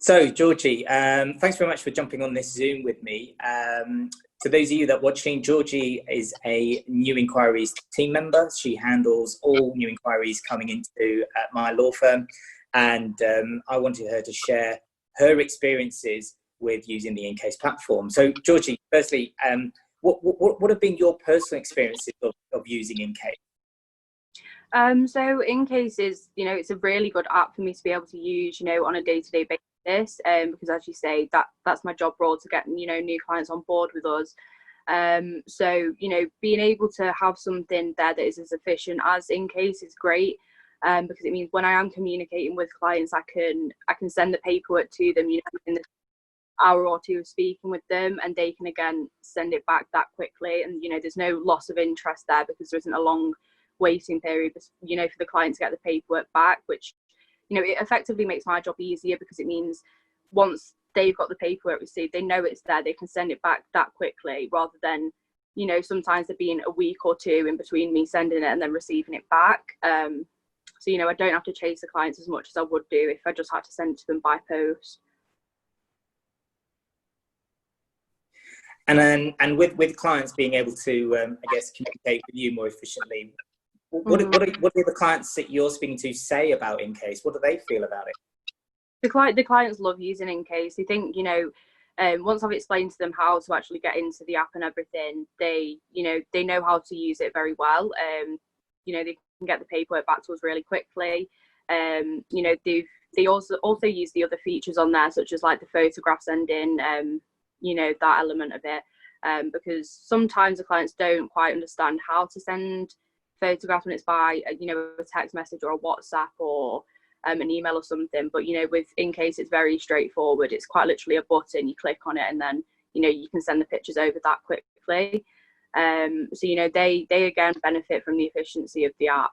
So, Georgie, thanks very much for jumping on this Zoom with me. To those of you that are watching, Georgie is a new inquiries team member. She handles all new inquiries coming into my law firm, and I wanted her to share her experiences with using the inCase platform. So, Georgie, firstly, what have been your personal experiences of using inCase? So inCase is, it's a really good app for me to be able to use, on a day-to-day basis. Because as you say, that's my job role, to get, new clients on board with us. So, being able to have something there that is as efficient as inCase is great. Because it means when I am communicating with clients, I can send the paperwork to them, in the hour or two of speaking with them, and they can again send it back that quickly. And, there's no loss of interest there, because there isn't a long waiting period, for the client to get the paperwork back, which, it effectively makes my job easier, because it means once they've got the paperwork received, they know it's there, they can send it back that quickly, rather than, sometimes there being a week or two in between me sending it and then receiving it back. So, I don't have to chase the clients as much as I would do if I just had to send it to them by post. And with clients being able to, I guess, communicate with you more efficiently, what are the clients that you're speaking to say about inCase? What do they feel about it? The clients love using inCase. They think, once I've explained to them how to actually get into the app and everything, they know how to use it very well. They can get the paperwork back to us really quickly. They also use the other features on there, such as like the photograph sending, that element of it, because sometimes the clients don't quite understand how to send photographs when it's by a text message or a WhatsApp or an email or something. But with inCase, it's very straightforward. It's quite literally a button, you click on it, and then you can send the pictures over that quickly. So they again benefit from the efficiency of the app.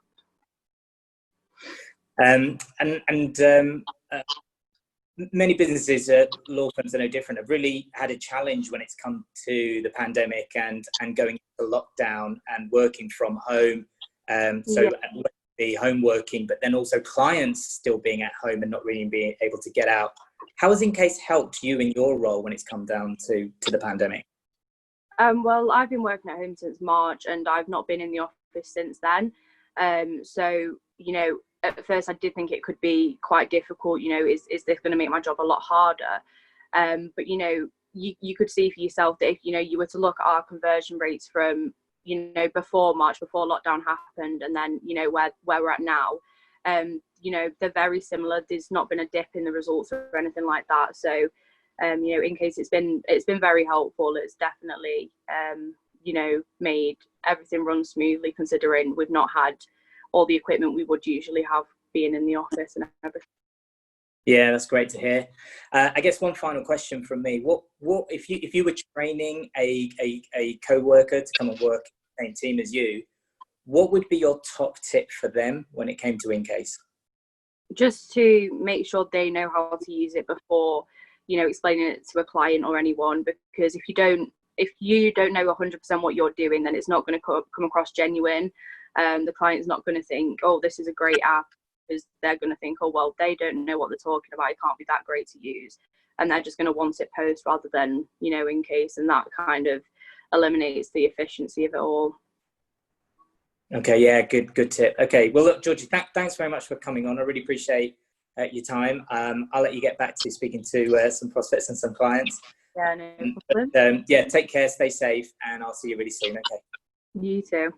Many businesses, law firms are no different, have really had a challenge when it's come to the pandemic and going into lockdown and working from home. The home working, but then also clients still being at home and not really being able to get out. How has inCase helped you in your role when it's come down to the pandemic? Well, I've been working at home since March, and I've not been in the office since then. So, at first I did think it could be quite difficult. Is this going to make my job a lot harder? But, you could see for yourself that if, you were to look at our conversion rates from, before March, before lockdown happened, and then, where we're at now, they're very similar. There's not been a dip in the results or anything like that. So, inCase, it's been very helpful. It's definitely, made everything run smoothly, considering we've not had all the equipment we would usually have being in the office and everything. Yeah, that's great to hear. I guess one final question from me. What if you were training a co-worker to come and work in the same team as you, what would be your top tip for them when it came to inCase? Just to make sure they know how to use it before, explaining it to a client or anyone, because if you don't know 100% what you're doing, then it's not going to come across genuine. The client's not going to think, oh, this is a great app, because they're going to think, oh, well, they don't know what they're talking about, it can't be that great to use, and they're just going to want it post rather than inCase, and that kind of eliminates the efficiency of it all. Okay, yeah, good tip. Okay, well, look, Georgie, thanks very much for coming on. I really appreciate your time. I'll let you get back to speaking to some prospects and some clients. Yeah, no problem. But, take care, stay safe, and I'll see you really soon. Okay. You too.